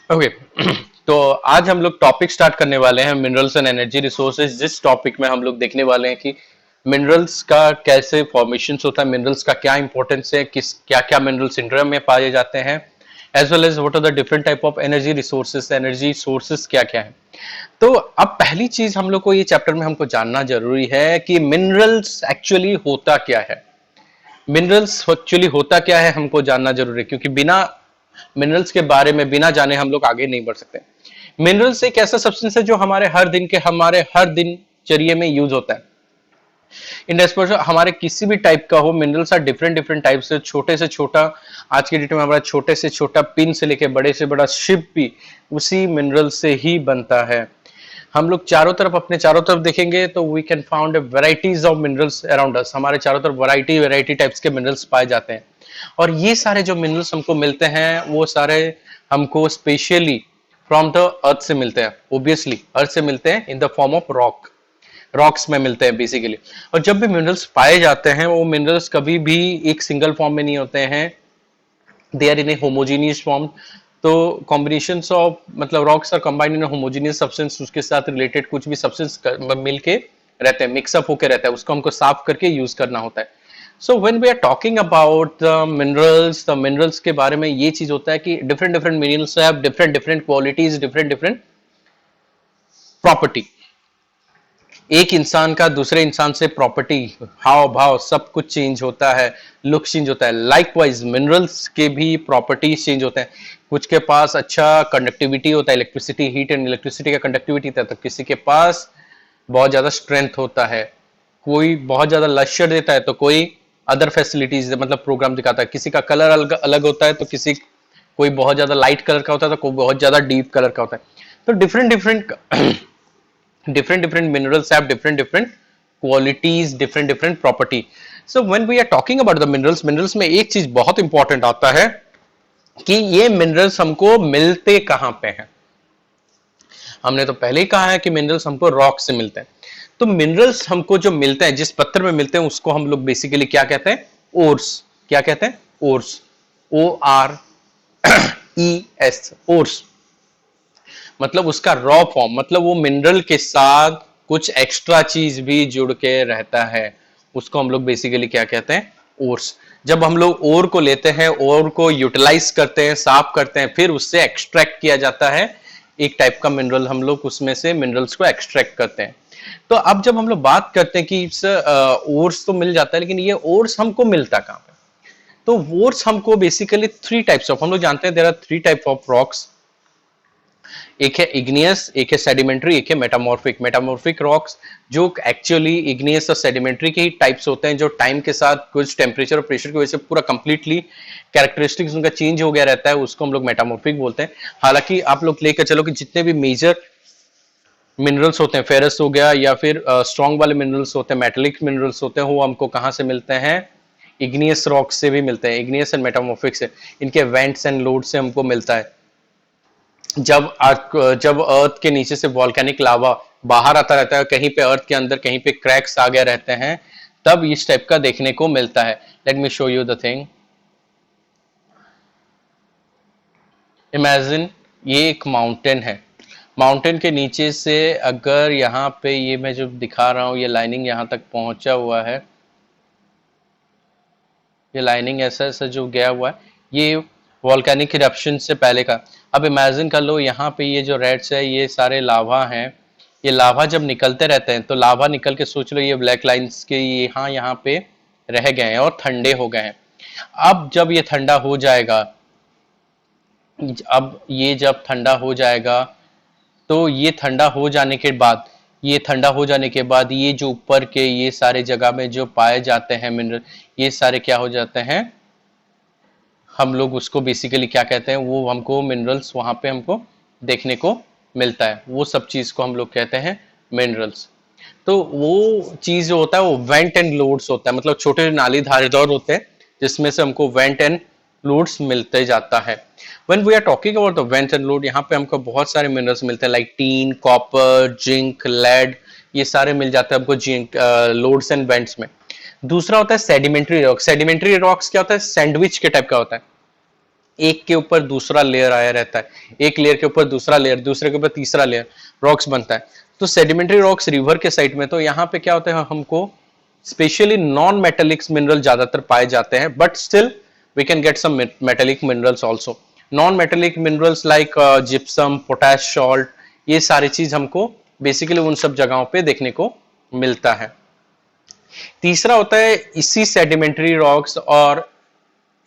Okay तो आज हम लोग टॉपिक स्टार्ट करने वाले हैं मिनरल्स एंड एनर्जी रिसोर्सेज। जिस टॉपिक में हम लोग देखने वाले हैं कि मिनरल्स का कैसे फॉर्मेशन होता है, मिनरल्स का क्या इंपॉर्टेंस है, किस क्या क्या मिनरल्स इंडिया में पाए जाते हैं, as well as what are the different type of energy resources, energy sources क्या क्या है। तो अब पहली चीज हम लोग को ये चैप्टर में हमको जानना जरूरी है कि मिनरल्स एक्चुअली होता क्या है। मिनरल्स एक्चुअली होता क्या है हमको जानना जरूरी है, क्योंकि बिना मिनरल्स के बारे में बिना जाने हम लोग आगे नहीं बढ़ सकते। मिनरल्स एक ऐसा सब्सटेंस है जो हमारे हर दिनचर्या में यूज होता है। इन रेस्पोर्स हमारे किसी भी टाइप का हो, minerals are different different type से छोटा, आज के डेट में हमारा छोटे से छोटा पिन से लेके बड़े से बड़ा शिप भी उसी मिनरल से ही बनता है। हम लोग अपने चारों तरफ देखेंगे तो we can found varieties of minerals around us. हमारे चारों तरफ वैरायटी टाइप्स के मिनरल्स पाए जाते हैं, और ये सारे जो मिनरल्स हमको मिलते हैं वो सारे हमको स्पेशली फ्रॉम द अर्थ से मिलते हैं। ओब्वियसली अर्थ से मिलते हैं in the form of rocks में मिलते हैं बेसिकली। और जब भी मिनरल्स पाए जाते हैं वो मिनरल्स कभी भी एक सिंगल फॉर्म में नहीं होते हैं, they are in a homogeneous form. तो कॉम्बिनेशन ऑफ मतलब rocks are combined in homogeneous substance, उसके साथ रिलेटेड कुछ भी सब्सटेंस मिलके रहते हैं, मिक्सअप होके रहता है, उसको हमको साफ करके यूज करना होता है। So when we are talking about the minerals के बारे में ये चीज होता है कि different different minerals have different different qualities, different different property. एक इंसान का दूसरे इंसान से प्रॉपर्टी, हाव भाव सब कुछ चेंज होता है, लुक चेंज होता है। लाइकवाइज मिनरल्स के भी प्रॉपर्टीज चेंज होते हैं। कुछ के पास अच्छा कंडक्टिविटी होता है, इलेक्ट्रिसिटी, हीट एंड इलेक्ट्रिसिटी का कंडक्टिविटी होता है, तो किसी के पास बहुत ज्यादा स्ट्रेंथ होता है। कोई बहुत ज्यादा लश्यर देता है तो कोई अदर फैसिलिटीज मतलब प्रोग्राम दिखाता है। किसी का कलर अलग अलग होता है, तो कोई बहुत ज्यादा लाइट कलर का होता है तो कोई बहुत ज्यादा डीप कलर का होता है। तो different minerals have different qualities, different property. So when we are talking about the minerals में एक चीज बहुत इंपॉर्टेंट आता है कि ये मिनरल्स हमको मिलते कहां पे हैं। हमने तो पहले ही कहा है कि मिनरल्स हमको रॉक से मिलते हैं। तो मिनरल्स हमको जो मिलते हैं, जिस पत्थर में मिलते हैं, उसको हम लोग बेसिकली क्या कहते हैं? ओर्स। क्या कहते हैं? ओर्स। ORES, ores. मतलब उसका रॉ फॉर्म, मतलब वो मिनरल के साथ कुछ एक्स्ट्रा चीज भी जुड़ के रहता है, उसको हम लोग बेसिकली क्या कहते हैं? ओर्स। जब हम लोग ओर को लेते हैं, ओर को यूटिलाइज करते हैं, साफ करते हैं, फिर उससे एक्सट्रैक्ट किया जाता है एक टाइप का मिनरल, हम लोग उसमें से मिनरल्स को एक्सट्रैक्ट करते हैं। तो अब जब हम लोग बात करते हैं कि ओर्स तो मिल जाता है, लेकिन ये ओर्स हमको मिलता कहां पे? तो ओर्स हमको बेसिकली थ्री टाइप्स ऑफ, हम लोग जानते हैं there are three type of rocks. एक है इग्नियस, एक है सेडिमेंट्री, एक है मेटामॉर्फिक। मेटामॉर्फिक रॉक्स जो एक्चुअली इग्नियस और सेडिमेंट्री के ही टाइप्स होते हैं, जो टाइम के साथ कुछ टेम्परेचर और प्रेशर की वजह से पूरा कंप्लीटली कैरेक्टरिस्टिक्स उनका चेंज हो गया रहता है, उसको हम लोग मेटामॉर्फिक बोलते हैं। हालांकि आप लोग लेकर चलो कि जितने भी मेजर मिनरल्स होते हैं, फेरस हो गया या फिर स्ट्रॉन्ग वाले मिनरल्स होते हैं, मेटेलिक मिनरल्स होते हैं, वो हमको कहाँ से मिलते हैं? इग्नियस रॉक से भी मिलते हैं, इग्नियस एंड मेटामॉर्फिक से। इनके वेंट्स एंड लोड से हमको मिलता है। जब अर्थ के नीचे से वॉल्केनिक लावा बाहर आता रहता है, कहीं पे अर्थ के अंदर कहीं पे क्रैक्स आ गए रहते हैं, तब इस टाइप का देखने को मिलता है। Let me show you the thing. Imagine ये एक माउंटेन है, माउंटेन के नीचे से अगर यहाँ पे ये मैं जो दिखा रहा हूँ, ये लाइनिंग यहाँ तक पहुंचा हुआ है, ये लाइनिंग ऐसा ऐसा जो गया हुआ है, ये वॉल्केनिक इरप्शन से पहले का। अब इमेजिन कर लो यहाँ पे ये जो रेड्स है ये सारे लावा हैं। ये लावा जब निकलते रहते हैं तो लावा निकल के सोच लो ये ब्लैक लाइंस के यहाँ पे रह गए हैं और ठंडे हो गए हैं। अब जब ये ठंडा हो जाएगा, अब ये जब ठंडा हो जाएगा तो ये ठंडा हो जाने के बाद, ये जो ऊपर के ये सारे जगह में जो पाए जाते हैं मिनरल, ये सारे क्या हो जाते हैं? हम लोग उसको बेसिकली क्या कहते हैं? वो हमको मिनरल्स वहां पे हमको देखने को मिलता है, वो सब चीज को हम लोग कहते हैं मिनरल्स। तो वो चीज जो होता है वो वेंट एंड लोड्स होता है, मतलब छोटे नाली धारीदार होते हैं जिसमें से हमको वेंट एंड लोड्स मिलते जाता है। When we are talking about the vein and lode, यहाँ पे हमको बहुत सारे मिनरल्स मिलते हैं, like tin, copper, zinc, lead, ये सारे मिल जाते हैं हमको जिंक लोड्स एंड वेंट्स में। दूसरा होता है सेडिमेंट्री रॉक्स। सेडिमेंट्री रॉक्स क्या होता है? सैंडविच के टाइप का होता है। एक के ऊपर दूसरा लेयर आया रहता है, एक लेयर के ऊपर दूसरा लेयर, दूसरे के ऊपर तीसरा लेयर, रॉक्स बनता है। तो सेडिमेंट्री रॉक्स रिवर के साइड में, तो यहाँ पे क्या होता है, हमको स्पेशली नॉन मेटेलिक मिनरल ज्यादातर पाए जाते हैं, but still we can get some metallic minerals also. Non metallic minerals like gypsum, potash salt, ये सारी चीज हमको बेसिकली उन सब जगहों पे देखने को मिलता है। तीसरा होता है इसी सेडिमेंट्री रॉक्स और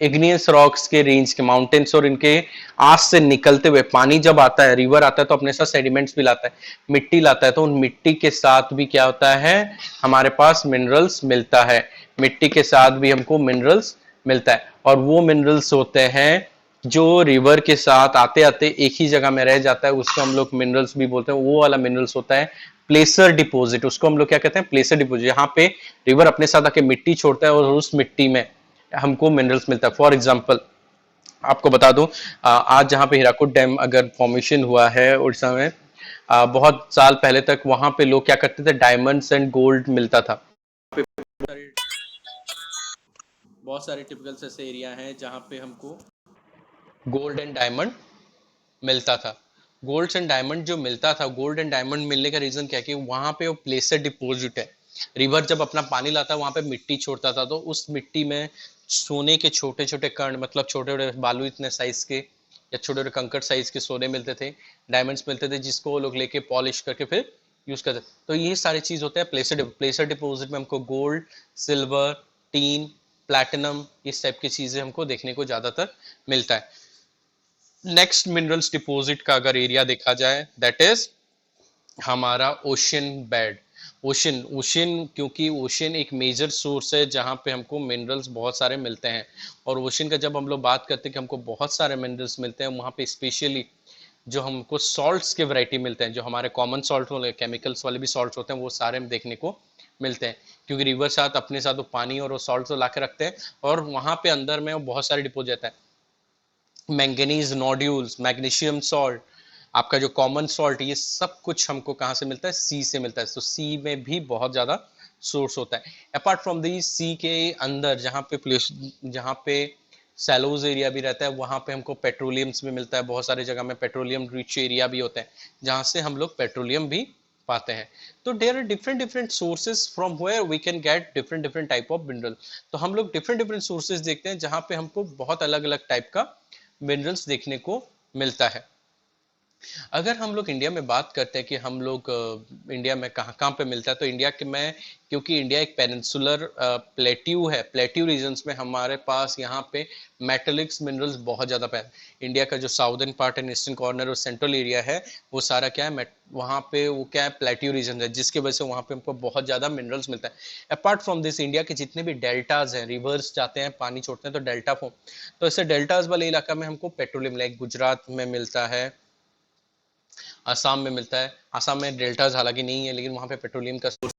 इग्नियस रॉक्स के रेंज के, माउंटेन्स और इनके आस से निकलते हुए पानी जब आता है, रिवर आता है तो अपने साथ सेडिमेंट्स भी लाता है, मिट्टी लाता है, तो उन मिट्टी के साथ भी क्या होता है, हमारे पास मिनरल्स मिलता है। मिट्टी के साथ भी हमको मिनरल्स मिलता है, और वो मिनरल्स होते हैं जो रिवर के साथ आते आते एक ही जगह में रह जाता है, उसको हम लोग मिनरल्स भी बोलते हैं। वो वाला मिनरल्स होता है प्लेसर डिपॉजिट, उसको हम लोग क्या कहते हैं, प्लेसर डिपॉजिट। यहाँ पे रिवर अपने साथ आके मिट्टी छोड़ता है और उस मिट्टी में हमको मिनरल्स मिलता है। फॉर एग्जाम्पल आपको बता दूं, आज जहां पे हीराकुद डैम अगर फॉर्मेशन हुआ है उड़ीसा में, बहुत साल पहले तक वहां पे लोग क्या करते थे, डायमंड्स एंड गोल्ड मिलता था। बहुत सारे टिपिकल ऐसे एरिया हैं जहां पे हमको गोल्ड एंड डायमंड मिलता था। गोल्ड एंड डायमंड जो मिलता था, गोल्ड एंड डायमंड मिलने का रीजन क्या है कि वहां पे वो प्लेसर डिपॉजिट है। रिवर जब अपना पानी लाता है वहां पे मिट्टी छोड़ता था, तो उस मिट्टी में सोने के छोटे छोटे कण, मतलब छोटे छोटे बालू इतने साइज के या छोटे छोटे कंकड़ साइज के सोने मिलते थे, डायमंड्स मिलते थे, जिसको वो लोग लेके पॉलिश करके फिर यूज करते। तो ये सारी चीज होता है प्लेसर डिपॉजिट में हमको गोल्ड, सिल्वर, टीन, प्लैटिनम, इस टाइप की चीजें हमको देखने को ज्यादातर मिलता है। नेक्स्ट मिनरल्स डिपॉजिट का अगर एरिया देखा जाए, दैट इज हमारा ओशन बेड। ओशन ओशन क्योंकि ओशन एक मेजर सोर्स है जहां पे हमको मिनरल्स बहुत सारे मिलते हैं। और ओशन का जब हम लोग बात करते हैं कि हमको बहुत सारे मिनरल्स मिलते हैं, वहां पे स्पेशली जो हमको सॉल्ट्स के वैरायटी मिलते हैं, जो हमारे कॉमन सॉल्ट वाले केमिकल्स वाले भी सॉल्ट्स होते हैं, वो सारे देखने को मिलते हैं। क्योंकि रिवर साथ अपने साथ वो पानी और वो सॉल्ट तो ला के रखते हैं, और वहां पे अंदर में वो बहुत सारे डिपोजिट है। मैंगनीज नोड्यूल्स, मैग्नीशियम सॉल्ट, आपका जो कॉमन सॉल्ट, ये सब कुछ हमको कहाँ से मिलता है, सी से मिलता है। तो सी में भी बहुत ज्यादा सोर्स होता है। अपार्ट फ्रॉम दी सी के अंदर जहाँ पे सैलोज एरिया भी रहता है, वहां पे हमको पेट्रोलियम्स भी मिलता है। बहुत सारे जगह में पेट्रोलियम रिच एरिया भी होते हैं जहां से हम लोग पेट्रोलियम भी पाते हैं। तो there are different different sources from where we can get different different type of mineral. तो हम लोग डिफरेंट डिफरेंट सोर्सेज देखते हैं जहां पे हमको बहुत अलग अलग टाइप का मिनरल्स देखने को मिलता है। अगर हम लोग इंडिया में बात करते हैं कि हम लोग इंडिया में कहाँ कहाँ पे मिलता है, तो इंडिया के में, क्योंकि इंडिया एक पेनिनसुलर प्लेट्यू है, प्लेट्यू रीजन्स में हमारे पास यहाँ पे मेटलिक्स मिनरल्स बहुत ज़्यादा पाए। इंडिया का जो southern part and eastern corner और सेंट्रल एरिया है, वो सारा क्या है, वहाँ पे वो क्या है, प्लेट्यू रीजन है, जिसकी वजह से वहाँ पे हमको बहुत ज़्यादा मिनरल्स मिलता है। अपार्ट फ्रॉम दिस, इंडिया के जितने भी डेल्टाज हैं, रिवर्स जाते हैं, पानी छोड़ते हैं, तो डेल्टा फॉर्म, तो ऐसे डेल्टाज वाले इलाका में हमको पेट्रोलियम, लाइक गुजरात में मिलता है, आसाम में मिलता है। आसाम में डेल्टाज हालांकि नहीं है, लेकिन वहां पे पेट्रोलियम का सोर्स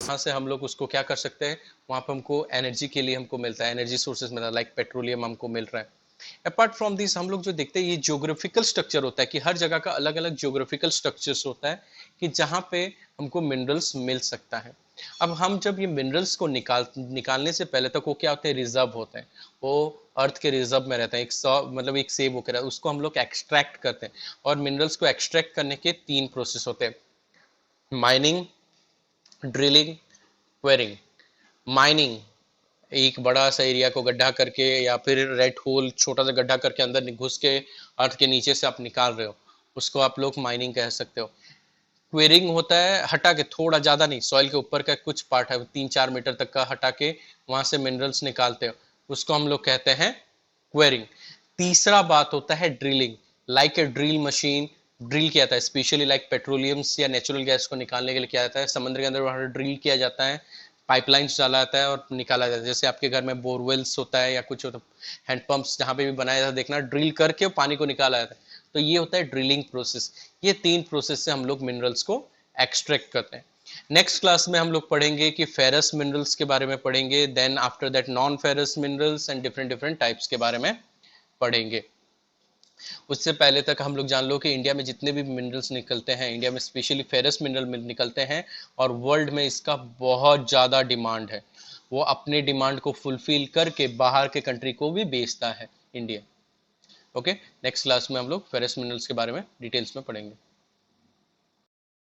वहां से हम लोग उसको क्या कर सकते हैं, वहां पे हमको एनर्जी के लिए हमको मिलता है, एनर्जी सोर्सेज मिलता है, लाइक पेट्रोलियम हमको मिल रहा है। अपार्ट फ्रॉम दिस, हम लोग जो देखते हैं, ये ज्योग्राफिकल स्ट्रक्चर होता है कि हर जगह का अलग अलग ज्योग्राफिकल स्ट्रक्चर्स होता है कि जहाँ पे हमको मिनरल्स मिल सकता है। अब हम जब ये मिनरल्स को निकालने से पहले तक वो क्या होते हैं, रिजर्व होते हैं, वो अर्थ के रिजर्व में रहते हैं, मतलब एक सेव होकर, उसको हम लोग एक्सट्रैक्ट करते हैं। और मिनरल्स को एक्सट्रैक्ट करने के 3 प्रोसेस होते हैं, माइनिंग, ड्रिलिंग, क्वेरिंग। माइनिंग, एक बड़ा सा एरिया को गड्ढा करके या फिर रेड होल छोटा सा गड्ढा करके अंदर घुस के अर्थ के नीचे से आप निकाल रहे हो, उसको आप लोग माइनिंग कह सकते हो। क्वेरिंग होता है हटा के, थोड़ा ज्यादा नहीं, सॉइल के ऊपर का कुछ पार्ट है 3-4 मीटर तक का हटा के वहां से मिनरल्स निकालते हो, उसको हम लोग कहते हैं क्वेरिंग। तीसरा बात होता है drilling, like a drill machine, drill किया जाता है स्पेशली लाइक पेट्रोलियम्स या नेचुरल गैस को निकालने के लिए किया जाता है, समुद्र के अंदर वहां ड्रिल किया जाता है, पाइपलाइंस डाला जाता है और निकाला जाता है। जैसे आपके घर में बोरवेल्स होता है या कुछ होता है, हैंडपंप्स जहाँ पे भी बनाया जाता है, देखना ड्रिल करके पानी को निकाला जाता है, तो ये होता है ड्रिलिंग प्रोसेस। ये 3 प्रोसेस से हम लोग मिनरल्स को एक्सट्रैक्ट करते हैं। नेक्स्ट क्लास में हम लोग पढ़ेंगे कि फेरस मिनरल्स के बारे में पढ़ेंगे, then after that non ferrous minerals and different different types के बारे में पढ़ेंगे। उससे पहले तक हम लोग जान लो कि इंडिया में जितने भी मिनरल्स निकलते हैं, इंडिया में स्पेशली फेरस मिनरल निकलते हैं, और वर्ल्ड में इसका बहुत ज़्यादा डिमांड है। वो अपने डिमांड को फुलफिल करके बाहर के कंट्री को भी बेचता है इंडिया। ओके, नेक्स्ट क्लास में हम लोग फेरस मिनरल्स के बारे में डिटेल्स में पढ़ेंगे।